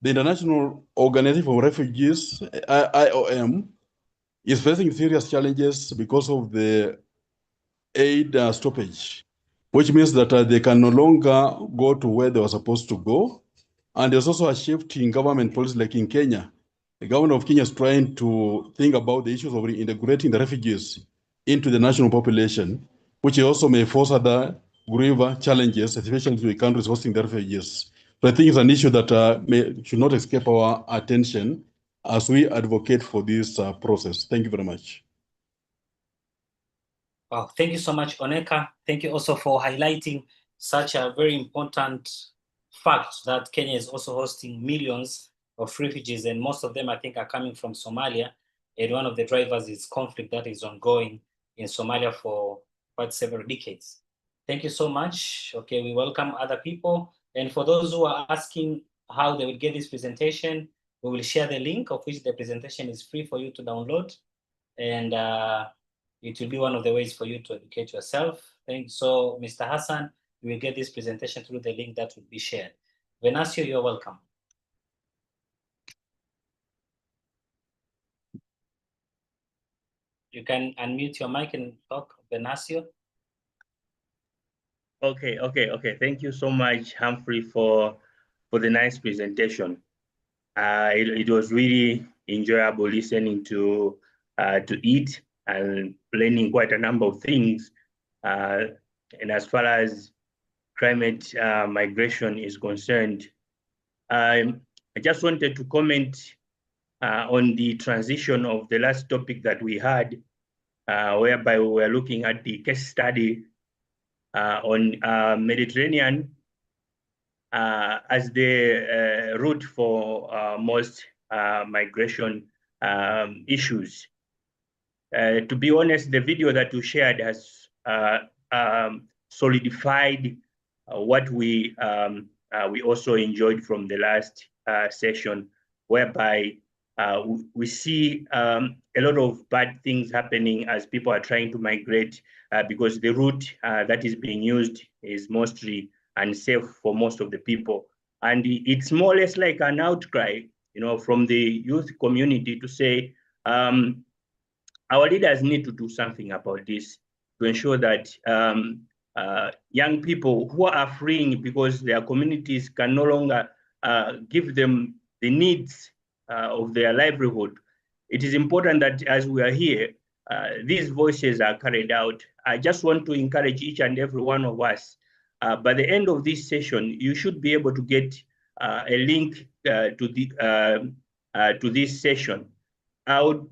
the International Organization for Refugees, IOM, is facing serious challenges because of the aid stoppage, which means that they can no longer go to where they were supposed to go. And there's also a shift in government policy, like in Kenya. The government of Kenya is trying to think about the issues of integrating the refugees into the national population, which also may force other grave challenges, especially to the countries hosting the refugees. So I think it's an issue that should not escape our attention as we advocate for this process. Thank you very much. Wow, thank you so much, Oneka. Thank you also for highlighting such a very important fact that Kenya is also hosting millions of refugees, and most of them, I think, are coming from Somalia. And one of the drivers is conflict that is ongoing in Somalia for quite several decades. Thank you so much. Okay, we welcome other people. And for those who are asking how they will get this presentation, we will share the link of which the presentation is free for you to download. And it will be one of the ways for you to educate yourself. So, Mr. Hassan, you will get this presentation through the link that will be shared. Venancio, you're welcome. You can unmute your mic and talk, Venancio. Okay. Thank you so much, Humphrey, for the nice presentation. It was really enjoyable listening to it and learning quite a number of things. And as far as climate migration is concerned, I just wanted to comment on the transition of the last topic that we had, whereby we were looking at the case study on Mediterranean as the route for most migration issues. To be honest, the video that you shared has solidified what we we also enjoyed from the last session, whereby we see a lot of bad things happening as people are trying to migrate because the route that is being used is mostly unsafe for most of the people. And it's more or less like an outcry, from the youth community to say, our leaders need to do something about this to ensure that young people who are fleeing because their communities can no longer give them the needs of their livelihood. It is important that as we are here, these voices are carried out. I just want to encourage each and every one of us. By the end of this session, you should be able to get a link to this session. I would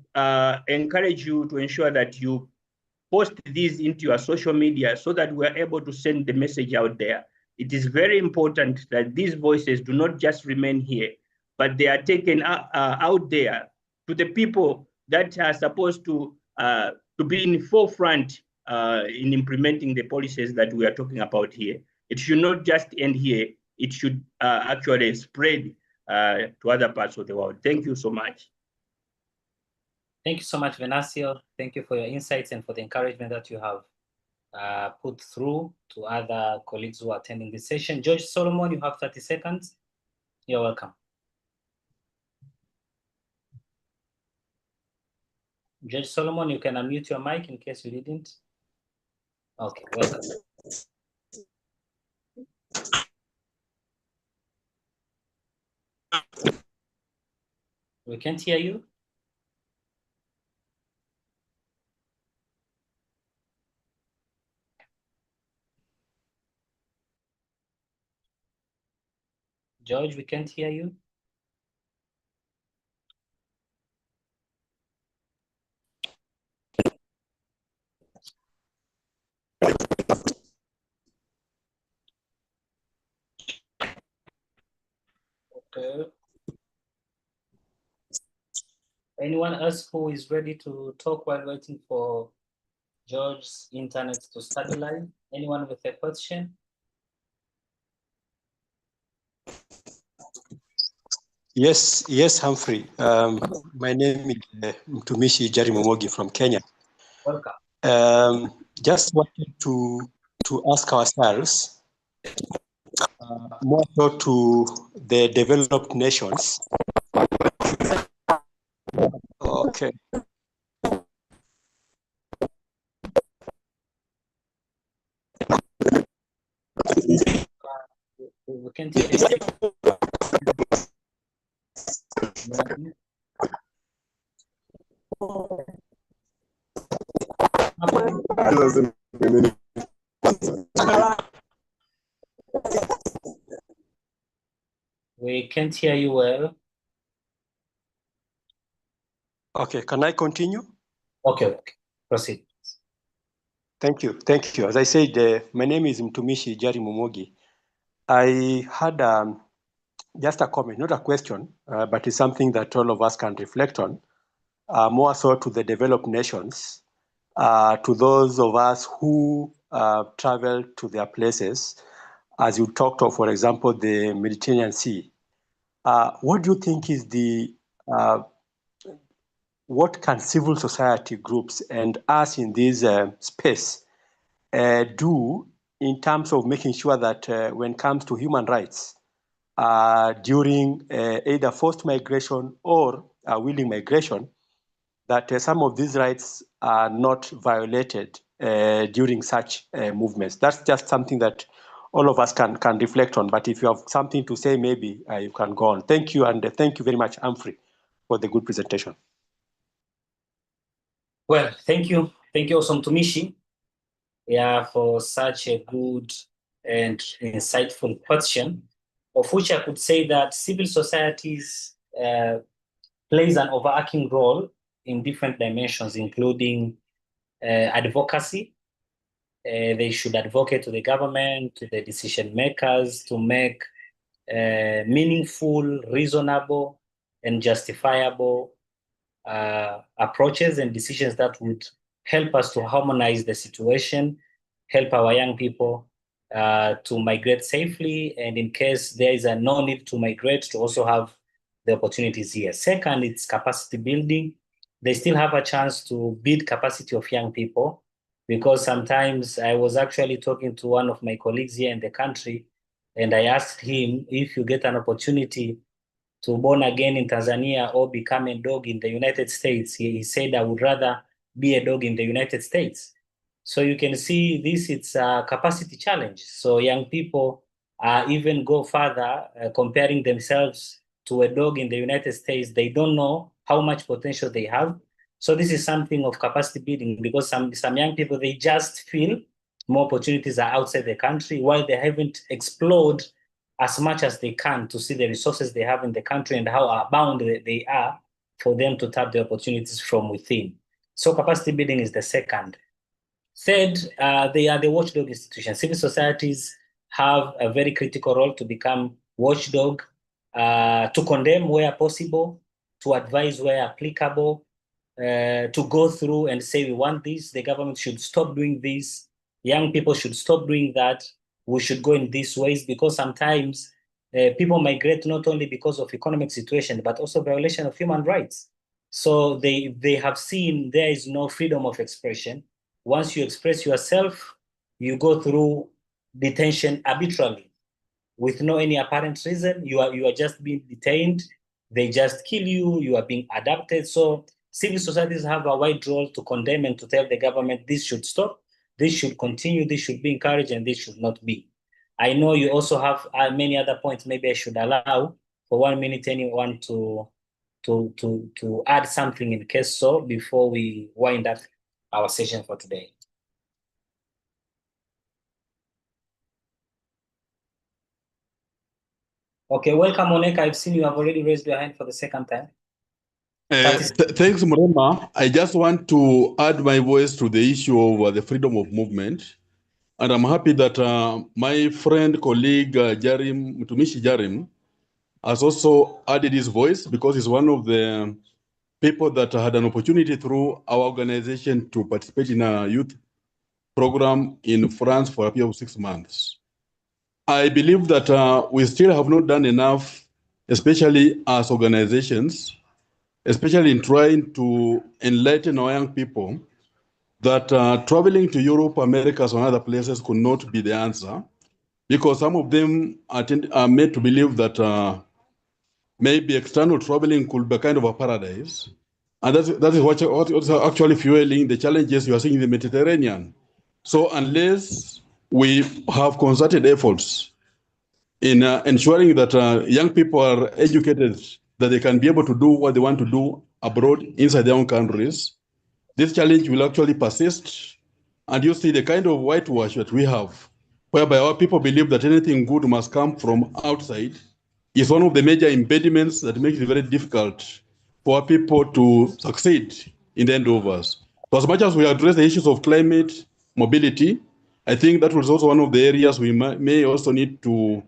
encourage you to ensure that you post these into your social media so that we're able to send the message out there. It is very important that these voices do not just remain here, but they are taken out there to the people that are supposed to be in the forefront in implementing the policies that we are talking about here. It should not just end here. It should actually spread to other parts of the world. Thank you so much. Thank you so much, Venancio. Thank you for your insights and for the encouragement that you have put through to other colleagues who are attending this session. George Solomon, you have 30 seconds. You're welcome. George Solomon, you can unmute your mic in case you didn't. Okay, welcome. We can't hear you. George, we can't hear you. Okay. Anyone else who is ready to talk while waiting for George's internet to stabilize? Anyone with a question? Yes, Humphrey. My name is Mtumishi Jari Momogi from Kenya. Welcome. Just wanted to ask ourselves more so to the developed nations. Okay. We can't hear you. We can't hear you well. Okay, can I continue? Okay, proceed. Thank you. As I said, my name is Mtumishi Jari Momogi. I had just a comment, not a question, but it's something that all of us can reflect on, more so to the developed nations, to those of us who travel to their places, as you talked of, for example, the Mediterranean Sea. What do you think is what can civil society groups and us in this space do in terms of making sure that when it comes to human rights, during either forced migration or willing migration, that some of these rights are not violated during such movements? That's just something that all of us can reflect on. But if you have something to say, maybe you can go on. Thank you, and thank you very much, Humphrey, for the good presentation. Well, thank you. Thank you also, Mtumishi, for such a good and insightful question, of which I could say that civil societies plays an overarching role in different dimensions, including advocacy. They should advocate to the government, to the decision makers, to make meaningful, reasonable, and justifiable approaches and decisions that would help us to harmonize the situation, help our young people, to migrate safely, and in case there is a no need to migrate, to also have the opportunities here. Second, it's capacity building. They still have a chance to build capacity of young people, because sometimes I was actually talking to one of my colleagues here in the country, and I asked him, if you get an opportunity to born again in Tanzania or become a dog in the United States, he said, I would rather be a dog in the United States. So you can see this, it's a capacity challenge. So young people even go further, comparing themselves to a dog in the United States. They don't know how much potential they have. So this is something of capacity building, because some young people, they just feel more opportunities are outside the country, while they haven't explored as much as they can to see the resources they have in the country and how abound they are for them to tap the opportunities from within. So capacity building is the second. Third, they are the watchdog institutions. Civil societies have a very critical role to become watchdog, to condemn where possible, to advise where applicable, to go through and say, we want this, the government should stop doing this, young people should stop doing that, we should go in these ways, because sometimes people migrate not only because of economic situation, but also violation of human rights. So they have seen there is no freedom of expression. Once you express yourself, you go through detention arbitrarily with no any apparent reason. You are just being detained. They just kill you. You are being adapted. So civil societies have a wide role to condemn and to tell the government this should stop, this should continue, this should be encouraged, and this should not be. I know you also have many other points. Maybe I should allow for 1 minute anyone to add something in case so, before we wind up our session for today. Okay, welcome, Oneka. I've seen you have already raised your hand for the second time. Thanks, Mrema. I just want to add my voice to the issue of the freedom of movement. And I'm happy that my friend, colleague, Mtumishi Jarim, has also added his voice, because he's one of the people that had an opportunity through our organization to participate in a youth program in France for a period of 6 months. I believe that we still have not done enough, especially as organizations, especially in trying to enlighten our young people that traveling to Europe, Americas, or other places could not be the answer, because some of them are made to believe that maybe external traveling could be kind of a paradise. And that is what is actually fueling the challenges you are seeing in the Mediterranean. So unless we have concerted efforts in ensuring that young people are educated, that they can be able to do what they want to do abroad, inside their own countries, this challenge will actually persist. And you see the kind of whitewash that we have, whereby our people believe that anything good must come from outside, is one of the major impediments that makes it very difficult for people to succeed in the endeavors. So as much as we address the issues of climate, mobility, I think that was also one of the areas we may also need to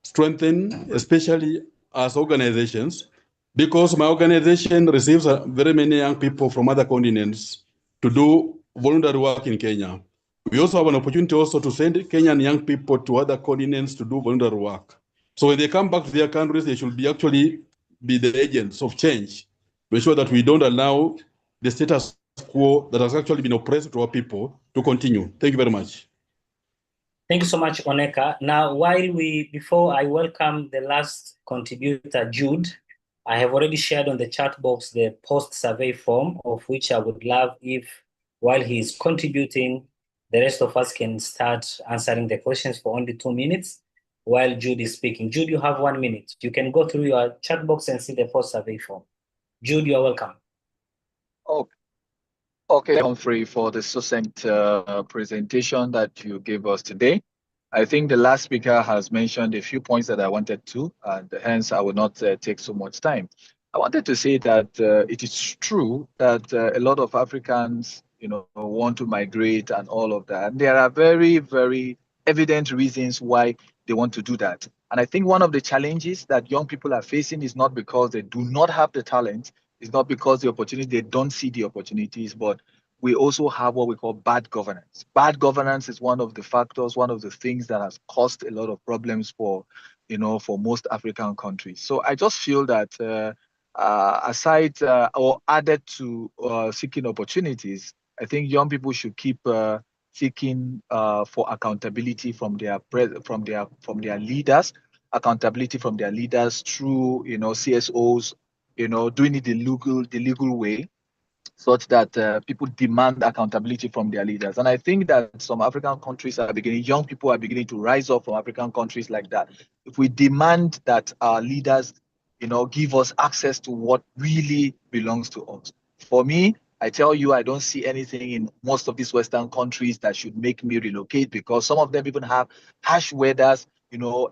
strengthen, especially as organizations, because my organization receives very many young people from other continents to do voluntary work in Kenya. We also have an opportunity also to send Kenyan young people to other continents to do voluntary work. So when they come back to their countries, they should actually be the agents of change to ensure that we don't allow the status quo that has actually been oppressive to our people to continue. Thank you very much. Thank you so much, Oneka. Now, before I welcome the last contributor, Jude, I have already shared on the chat box the post-survey form, of which I would love if, while he is contributing, the rest of us can start answering the questions for only 2 minutes while Jude is speaking. Jude, you have 1 minute. You can go through your chat box and see the post-survey form. Jude, you're welcome. Okay, Humphrey, for the succinct presentation that you gave us today. I think the last speaker has mentioned a few points that I wanted to, and hence I will not take so much time. I wanted to say that it is true that a lot of Africans, want to migrate and all of that. There are very, very evident reasons why they want to do that. And I think one of the challenges that young people are facing is not because they do not have the talent, it's not because the opportunity, they don't see the opportunities, but we also have what we call bad governance. Bad governance is one of the factors, one of the things that has caused a lot of problems for, for most African countries. So I just feel that aside or added to seeking opportunities, I think young people should keep seeking for accountability from their leaders, accountability from their leaders through CSOs, doing it the legal way, such that people demand accountability from their leaders. And I think that some African countries young people are beginning to rise up from African countries like that. If we demand that our leaders, give us access to what really belongs to us. For me, I tell you, I don't see anything in most of these Western countries that should make me relocate, because some of them even have harsh weathers,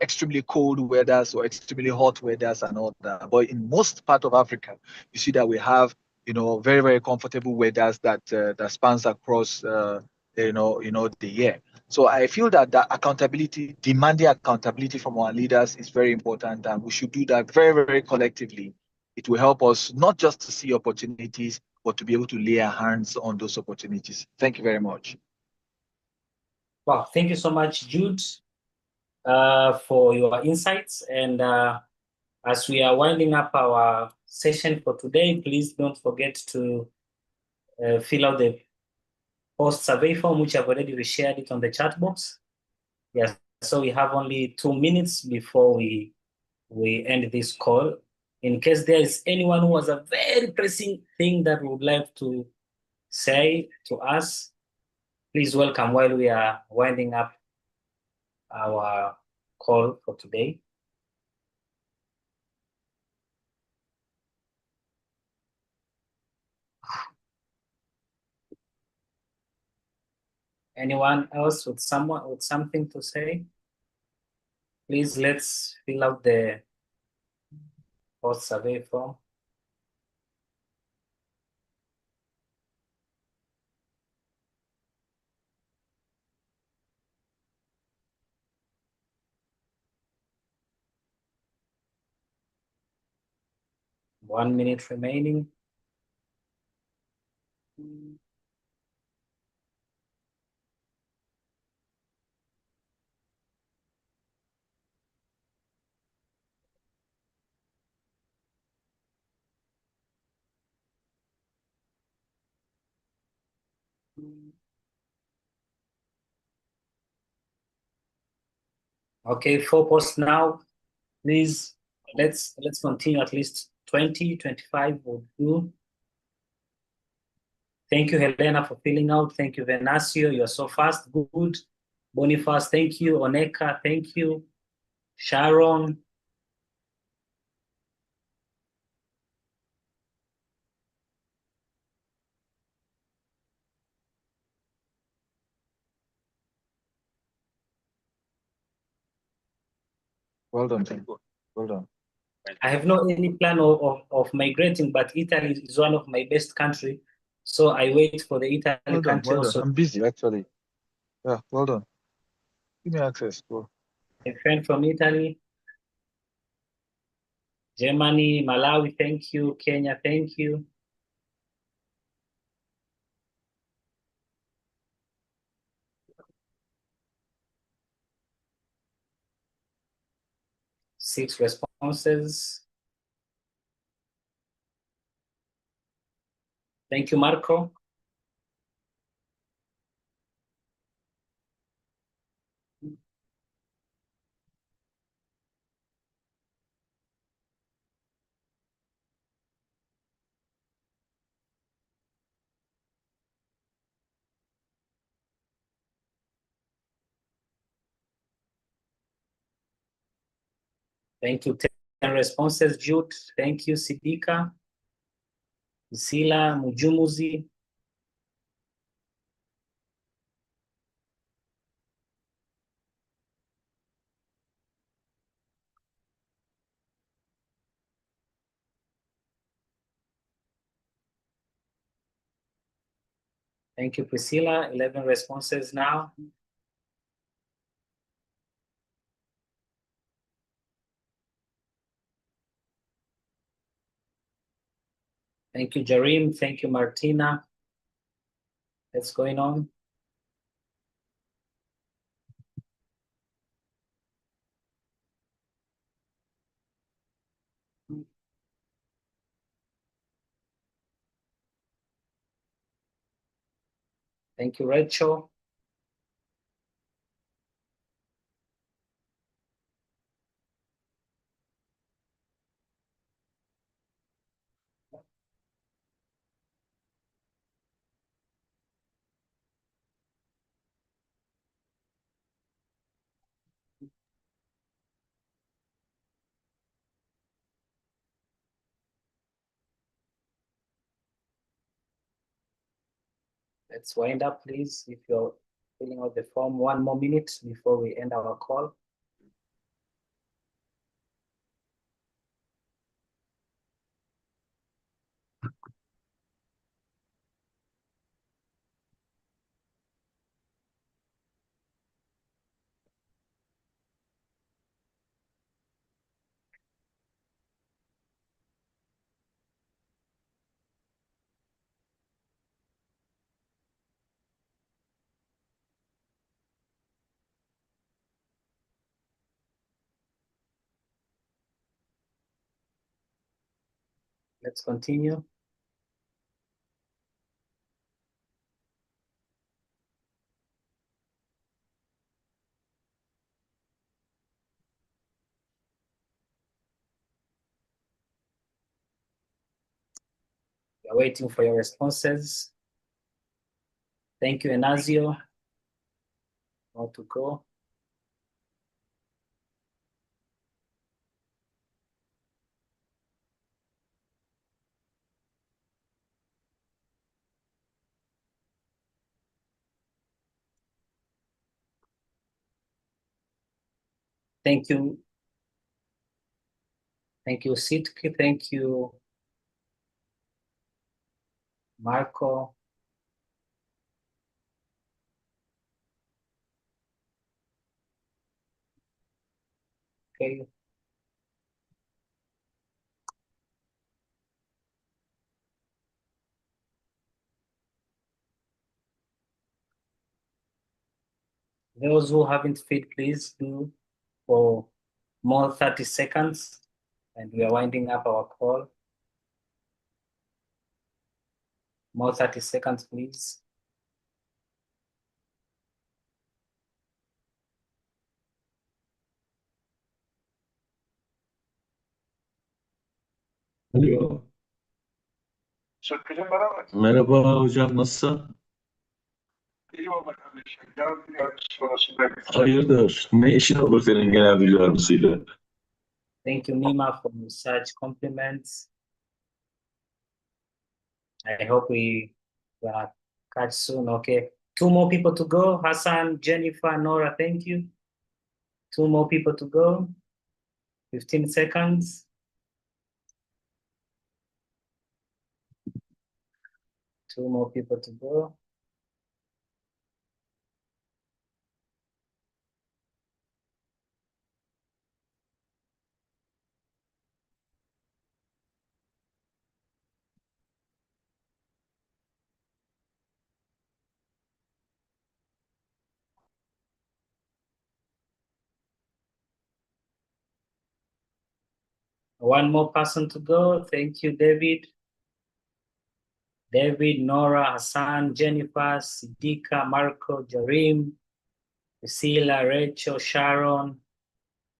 extremely cold weathers or extremely hot weathers and all that. But in most part of Africa, you see that we have very, very comfortable weathers that spans across the year. So I feel that accountability, demanding accountability from our leaders is very important, and we should do that very, very collectively. It will help us not just to see opportunities, but to be able to lay our hands on those opportunities. Thank you very much. Wow, thank you so much, Jude, for your insights. And as we are winding up our session for today, please don't forget to fill out the post survey form, which I've already reshared it on the chat box. Yes, so we have only 2 minutes before we end this call. In case there is anyone who has a very pressing thing that would like to say to us, please welcome while we are winding up our call for today. Anyone else with something to say? Please, let's fill out the post survey form. One minute remaining. Okay, 4 posts now. Please, let's continue at least 20, 25 would do. Thank you, Helena, for filling out. Thank you, Venasio. You're so fast. Good. Boniface, thank you. Oneka, thank you. Sharon. Well done, thank you. Well done. I have no any plan of migrating, but Italy is one of my best country. So I wait for the Italy country also. I'm busy, actually. Yeah, well done. Give me access, bro. A friend from Italy. Germany, Malawi, thank you. Kenya, thank you. Six responses. Thank you, Marco. Thank you. 10 responses, Jude. Thank you, Sidika. Sila, Mujumuzi. Thank you, Priscilla. 11 responses now. Thank you, Jareem. Thank you, Martina. that's going on. Thank you, Rachel. Let's wind up, please. If you're filling out the form, 1 more minute before we end our call. Let's continue. We're waiting for your responses. Thank you, Enazio. More to go. Thank you. Thank you, Sitki. Thank you, Marco. Okay. Those who haven't filled, please do for more 30 seconds. And we are winding up our call. More 30 seconds, please. Alo. Şarkıcım bana bak. Merhaba hocam, nasılsın? İyi baba kardeşim. Yarın bir yardımcı sonrasında. Hayırdır? Ne işin olur senin genel müdür yardımcısıyla? Thank you, Nima, for such compliments. I hope we gonna catch soon. Okay. 2 more people to go. Hassan, Jennifer, Nora, thank you. 2 more people to go. 15 seconds. Two more people to go. One more person to go. Thank you, David. David, Nora, Hassan, Jennifer, Sidika, Marco, Jarim, Priscilla, Rachel, Sharon,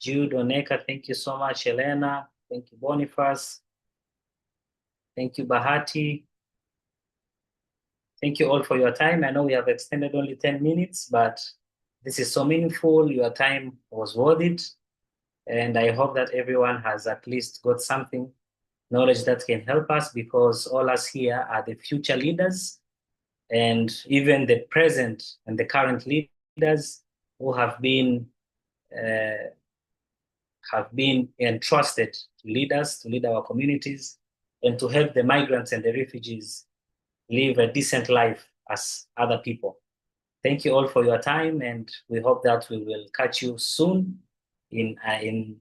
Jude, Oneka. Thank you so much, Elena. Thank you, Boniface. Thank you, Bahati. Thank you all for your time. I know we have extended only 10 minutes, but this is so meaningful. Your time was worth it. And I hope that everyone has at least got something, knowledge that can help us, because all us here are the future leaders, and even the present and the current leaders who have been entrusted to lead us, to lead our communities, and to help the migrants and the refugees live a decent life as other people. Thank you all for your time, and we hope that we will catch you soon in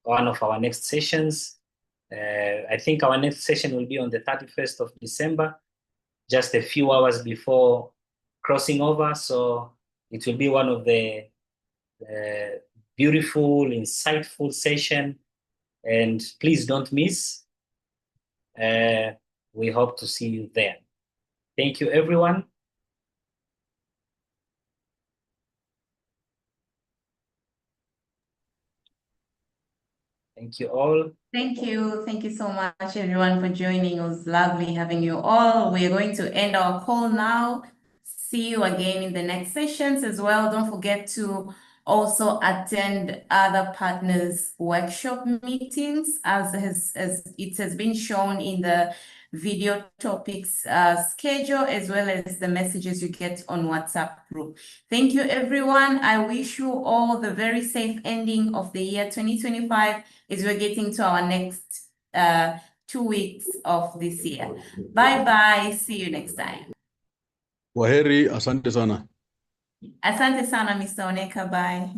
one of our next sessions. I think our next session will be on the 31st of December, just a few hours before crossing over. So it will be one of the beautiful, insightful session, and please don't miss. We hope to see you there. Thank you, everyone. Thank you all. Thank you. Thank you so much, everyone, for joining. It was lovely having you all. We are going to end our call now. See you again in the next sessions as well. Don't forget to also attend other partners' workshop meetings as it has been shown in the video topics schedule, as well as the messages you get on WhatsApp group. Thank you, everyone. I wish you all the very safe ending of the year 2025 as we're getting to our next 2 weeks of this year. Bye-bye. See you next time. Kwaheri, asante sana. Asante sana, Mr. Oneka. Bye.